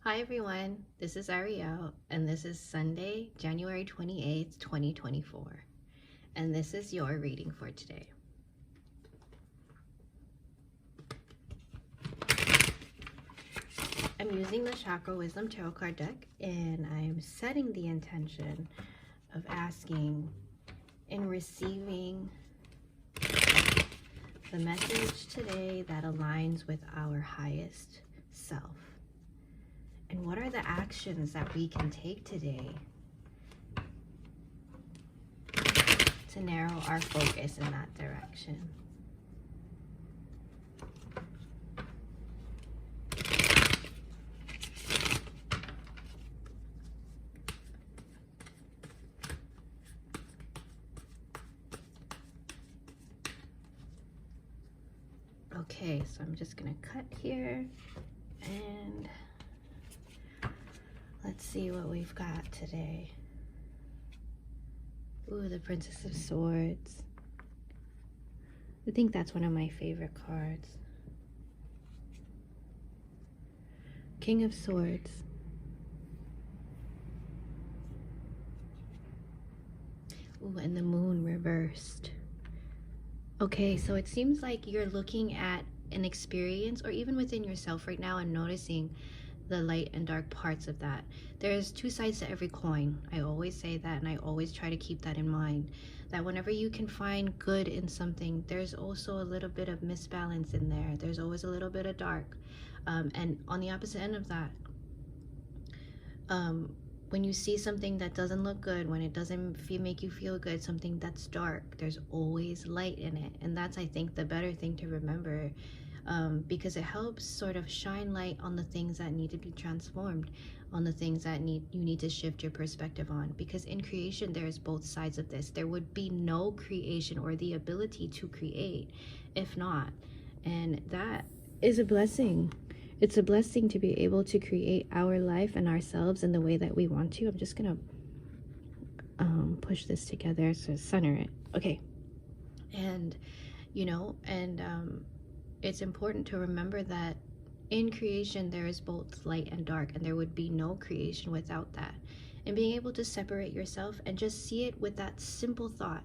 Hi everyone, this is Ariel, and this is Sunday, January 28th, 2024. And this is your reading for today. I'm using the Chakra Wisdom Tarot card deck, and I'm setting the intention of asking and receiving the message today that aligns with our highest self. And what are the actions that we can take today to narrow our focus in that direction? Okay, so I'm just gonna cut here and let's see what we've got today. Ooh, the Princess of Swords. I think that's one of my favorite cards. King of Swords. Ooh, and the Moon reversed. Okay, so it seems like you're looking at an experience or even within yourself right now and noticing the light and dark parts of that. There's two sides to every coin. I always say that, and I always try to keep that in mind, that whenever you can find good in something, there's also a little bit of misbalance in there. There's always a little bit of dark. And on the opposite end of that, when you see something that doesn't look good, when it doesn't make you feel good, something that's dark, there's always light in it. And that's, I think, the better thing to remember, because it helps sort of shine light on the things that need to be transformed, on the things that you need to shift your perspective on. Because in creation, there's both sides of this. There would be no creation or the ability to create if not. And that is a blessing. It's a blessing to be able to create our life and ourselves in the way that we want to. I'm just gonna push this together to center it. Okay. And it's important to remember that in creation there is both light and dark, and there would be no creation without that. And being able to separate yourself and just see it with that simple thought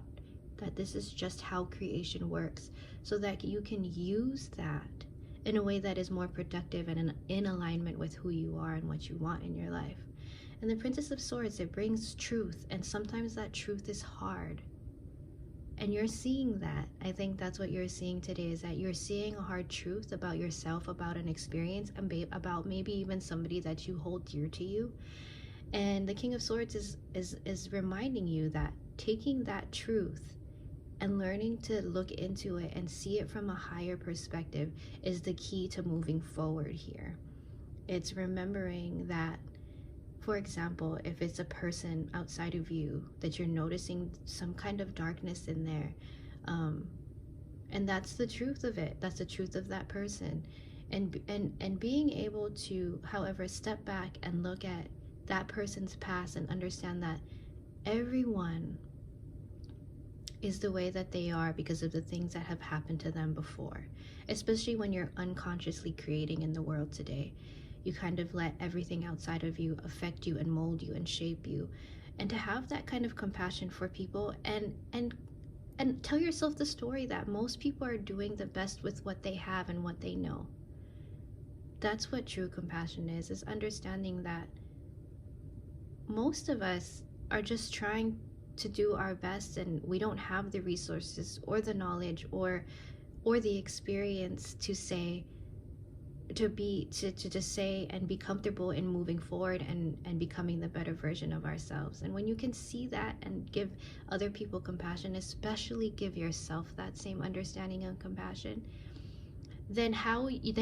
that this is just how creation works, so that you can use that in a way that is more productive and in alignment with who you are and what you want in your life. And the Princess of Swords, it brings truth, and sometimes that truth is hard. And you're seeing that. I think that's what you're seeing today, is that you're seeing a hard truth about yourself, about an experience, and about maybe even somebody that you hold dear to you. And the King of Swords is reminding you that taking that truth and learning to look into it and see it from a higher perspective is the key to moving forward here. It's remembering that, for example, if it's a person outside of you that you're noticing some kind of darkness in there, and that's the truth of it. That's the truth of that person. And being able to, however, step back and look at that person's past and understand that everyone is the way that they are because of the things that have happened to them before, especially when you're unconsciously creating in the world today. You kind of let everything outside of you affect you and mold you and shape you. And to have that kind of compassion for people and tell yourself the story that most people are doing the best with what they have and what they know. That's what true compassion is understanding that most of us are just trying to do our best, and we don't have the resources or the knowledge or the experience to say, to just say and be comfortable in moving forward and becoming the better version of ourselves. And when you can see that and give other people compassion, especially give yourself that same understanding and compassion, then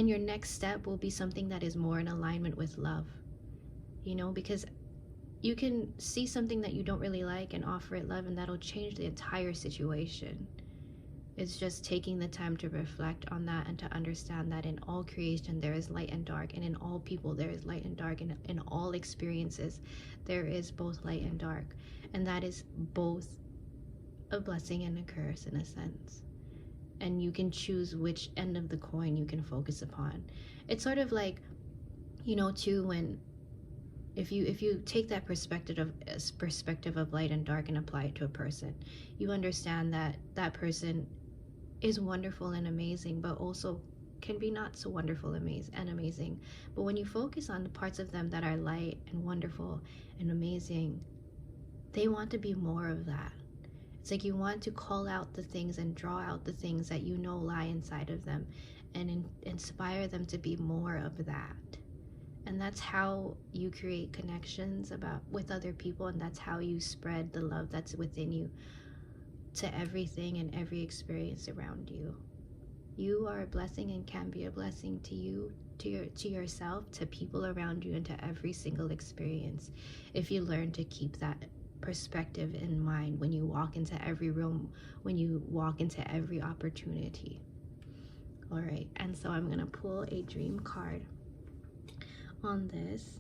your next step will be something that is more in alignment with love. Because you can see something that you don't really like and offer it love, and that'll change the entire situation. It's just taking the time to reflect on that and to understand that in all creation there is light and dark, and in all people there is light and dark, and in all experiences there is both light and dark. And that is both a blessing and a curse in a sense. And you can choose which end of the coin you can focus upon. It's sort of like Too, when if you take that perspective of light and dark and apply it to a person, you understand that that person is wonderful and amazing, but also can be not so wonderful and amazing. But when you focus on the parts of them that are light and wonderful and amazing, they want to be more of that. It's like you want to call out the things and draw out the things that lie inside of them, and inspire them to be more of that. And that's how you create connections with other people, and that's how you spread the love that's within you to everything and every experience around you. You are a blessing and can be a blessing to you, to yourself, to people around you, and to every single experience, if you learn to keep that perspective in mind when you walk into every room, when you walk into every opportunity. All right, and so I'm gonna pull a dream card on this.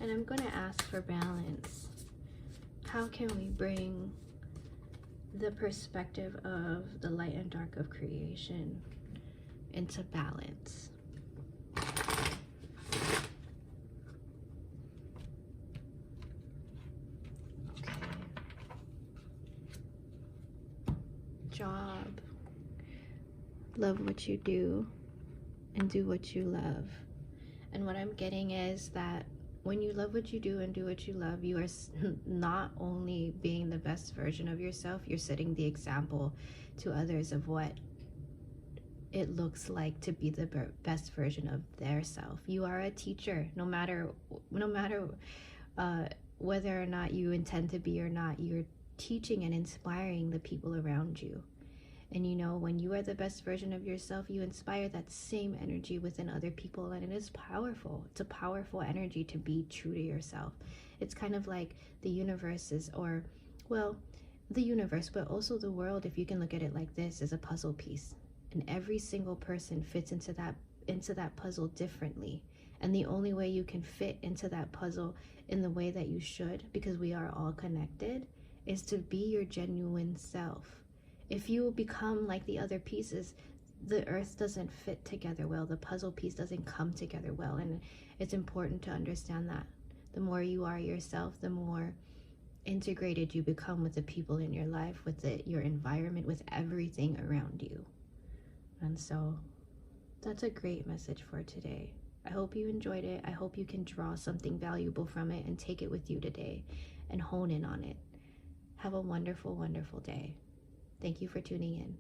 And I'm going to ask for balance. How can we bring the perspective of the light and dark of creation into balance? Okay. Job. Love what you do and do what you love. And what I'm getting is that when you love what you do and do what you love, you are not only being the best version of yourself, you're setting the example to others of what it looks like to be the best version of their self. You are a teacher, no matter whether or not you intend to be or not. You're teaching and inspiring the people around you. And when you are the best version of yourself, you inspire that same energy within other people, and it is powerful. It's a powerful energy to be true to yourself. It's kind of like the universe the universe, but also the world, if you can look at it like this, is a puzzle piece. And every single person fits into that puzzle differently. And the only way you can fit into that puzzle in the way that you should, because we are all connected, is to be your genuine self. If you become like the other pieces, the earth doesn't fit together well. The puzzle piece doesn't come together well. And it's important to understand that. The more you are yourself, the more integrated you become with the people in your life, with your environment, with everything around you. And so that's a great message for today. I hope you enjoyed it. I hope you can draw something valuable from it and take it with you today and hone in on it. Have a wonderful, wonderful day. Thank you for tuning in.